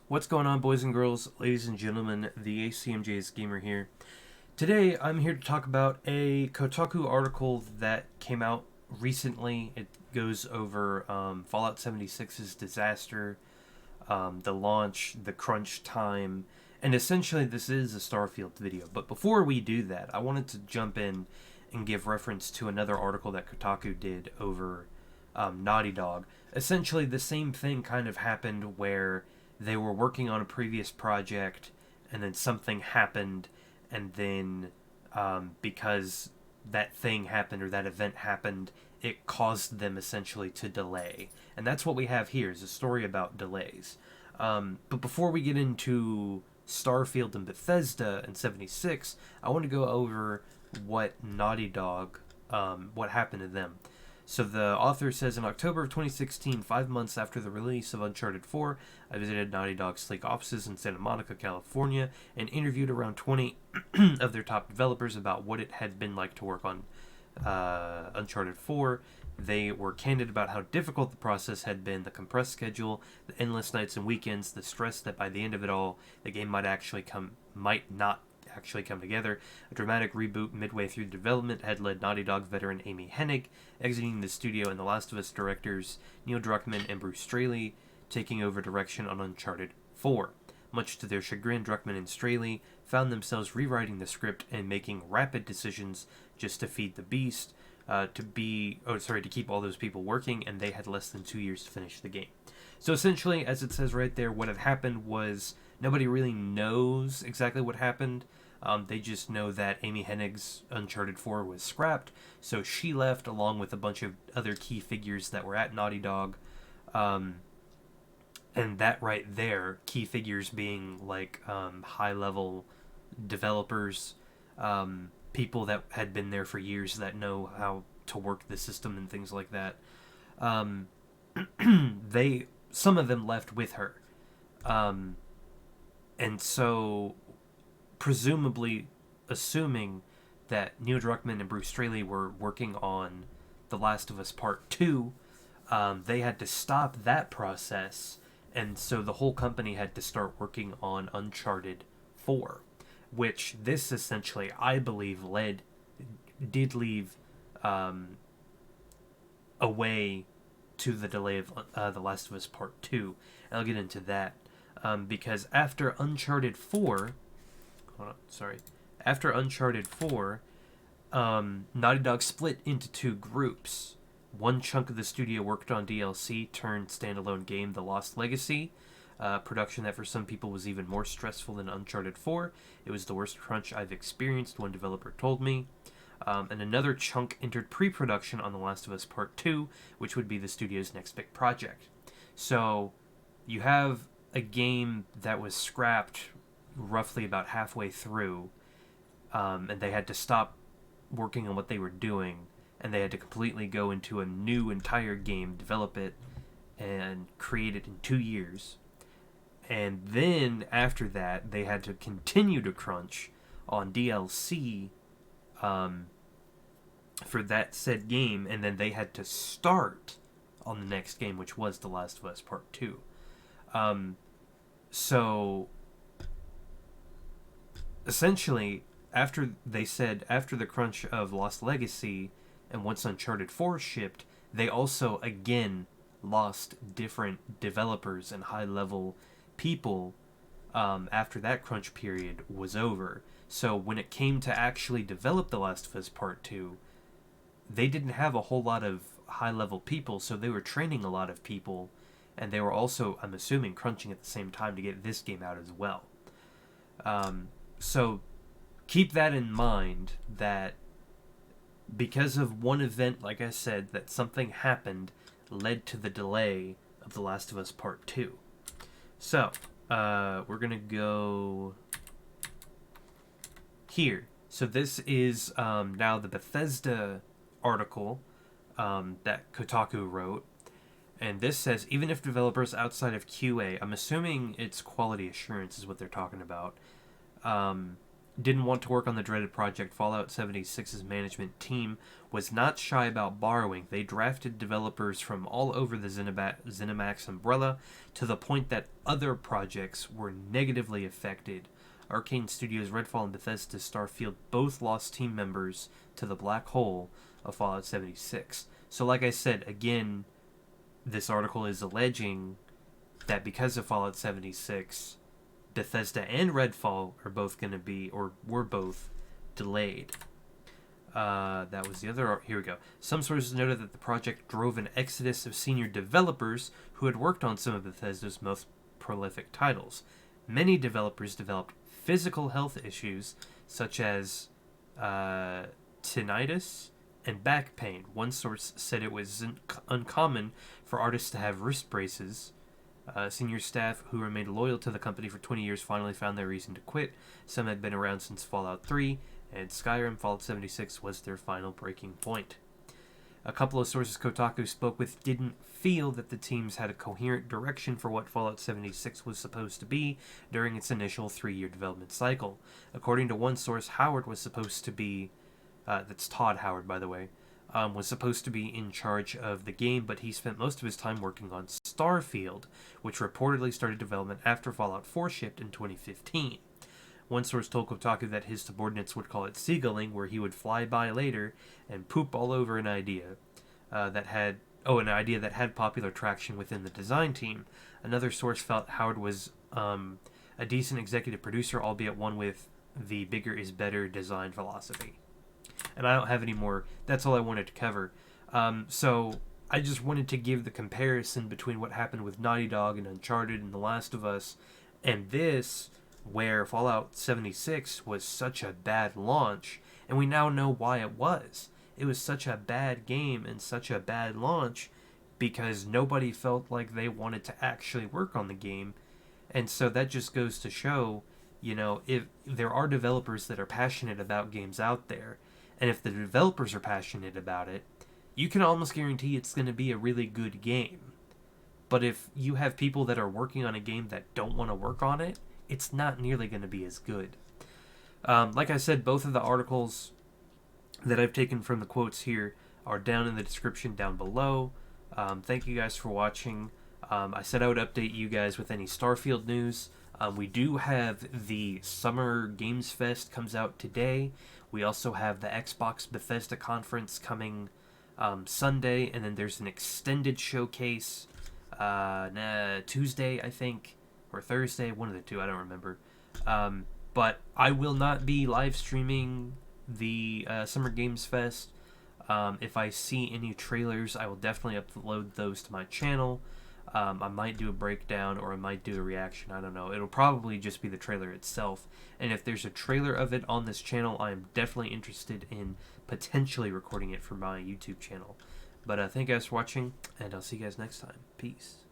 What's going on, boys and girls, ladies and gentlemen? The ACMJ's Gamer here. Today, I'm here to talk about a Kotaku article that came out recently. It goes over Fallout 76's disaster, the launch, the crunch time, and essentially this is a Starfield video. But before we do that, I wanted to jump in and give reference to another article that Kotaku did over Naughty Dog. Essentially, the same thing kind of happened where they were working on a previous project and then something happened, and then because that thing happened or that event happened, it caused them essentially to delay. And that's what we have here, is a story about delays. But before we get into Starfield and Bethesda and 76, I want to go over what Naughty Dog, what happened to them. So the author says, in October of 2016, 5 months after the release of Uncharted 4, I visited Naughty Dog's sleek offices in Santa Monica, California, and interviewed around 20 of their top developers about what it had been like to work on Uncharted 4. They were candid about how difficult the process had been, the compressed schedule, the endless nights and weekends, the stress that by the end of it all, the game might not actually come together. A dramatic reboot midway through development had led Naughty Dog veteran Amy Hennig exiting the studio, and The Last of Us directors Neil Druckmann and Bruce Straley taking over direction on Uncharted 4. Much to their chagrin, Druckmann and Straley found themselves rewriting the script and making rapid decisions just to feed the beast, to keep all those people working, and they had less than 2 years to finish the game. So essentially, as it says right there, what had happened was nobody really knows exactly what happened. They just know that Amy Hennig's Uncharted 4 was scrapped, so she left along with a bunch of other key figures that were at Naughty Dog. And that right there, key figures being like high-level developers, people that had been there for years that know how to work the system and things like that. Some of them left with her. And so, presumably, assuming that Neil Druckmann and Bruce Straley were working on The Last of Us Part 2, they had to stop that process, and so the whole company had to start working on Uncharted 4, which this essentially, I believe, did leave a way to the delay of The Last of Us Part 2. And I'll get into that. Because after Uncharted 4, Naughty Dog split into two groups. One chunk of the studio worked on DLC turned standalone game The Lost Legacy, production that for some people was even more stressful than Uncharted 4. It was the worst crunch I've experienced, one developer told me. And another chunk entered pre-production on The Last of Us Part 2, which would be the studio's next big project. So, you have a game that was scrapped roughly about halfway through, and they had to stop working on what they were doing, and they had to completely go into a new entire game, develop it, and create it in 2 years. And then, after that, they had to continue to crunch on DLC for that said game, and then they had to start on the next game, which was The Last of Us Part 2. So, essentially, after the crunch of Lost Legacy, and once Uncharted 4 shipped, they also, again, lost different developers and high-level people after that crunch period was over. So, when it came to actually develop The Last of Us Part 2, they didn't have a whole lot of high-level people, so they were training a lot of people, and they were also, I'm assuming, crunching at the same time to get this game out as well. So keep that in mind, that because of one event, like I said, that something happened led to the delay of The Last of Us Part 2. So, we're going to go here. So this is now the Bethesda article that Kotaku wrote. And this says, even if developers outside of QA, I'm assuming it's quality assurance is what they're talking about, didn't want to work on the dreaded project, Fallout 76's management team was not shy about borrowing. They drafted developers from all over the ZeniMax umbrella, to the point that other projects were negatively affected. Arcane Studios' Redfall and Bethesda Starfield both lost team members to the black hole of Fallout 76. So like I said, again, this article is alleging that because of Fallout 76, Bethesda and Redfall are both going to be, or were both, delayed. That was the other... Here we go. Some sources noted that the project drove an exodus of senior developers who had worked on some of Bethesda's most prolific titles. Many developers developed physical health issues, such as tinnitus and back pain. One source said it was uncommon for artists to have wrist braces. Senior staff who remained loyal to the company for 20 years finally found their reason to quit. Some had been around since Fallout 3, and Skyrim. Fallout 76 was their final breaking point. A couple of sources Kotaku spoke with didn't feel that the teams had a coherent direction for what Fallout 76 was supposed to be during its initial 3-year development cycle. According to one source, Howard was supposed to be... that's Todd Howard, by the way. Was supposed to be in charge of the game, but he spent most of his time working on Starfield, which reportedly started development after Fallout 4 shipped in 2015. One source told Kotaku that his subordinates would call it seagulling, where he would fly by later and poop all over an idea that had popular traction within the design team. Another source felt Howard was a decent executive producer, albeit one with the bigger is better design philosophy. And I don't have any more. That's all I wanted to cover. So I just wanted to give the comparison between what happened with Naughty Dog and Uncharted and The Last of Us and this, where Fallout 76 was such a bad launch, and we now know why it was. It was such a bad game and such a bad launch because nobody felt like they wanted to actually work on the game. And so that just goes to show, if there are developers that are passionate about games out there, and if the developers are passionate about it, you can almost guarantee it's going to be a really good game. But if you have people that are working on a game that don't want to work on it, it's not nearly going to be as good. Like I said, both of the articles that I've taken from the quotes here are down in the description down below. Thank you guys for watching. I said I would update you guys with any Starfield news. We do have the Summer Games Fest comes out today. We also have the Xbox Bethesda conference coming Sunday, and then there's an extended showcase Tuesday, I think, or Thursday, one of the two, I don't remember. But I will not be live streaming the Summer Games Fest. If I see any trailers, I will definitely upload those to my channel. I might do a breakdown, or I might do a reaction, I don't know. It'll probably just be the trailer itself. And if there's a trailer of it on this channel, I am definitely interested in potentially recording it for my YouTube channel. But thank you guys for watching, and I'll see you guys next time. Peace.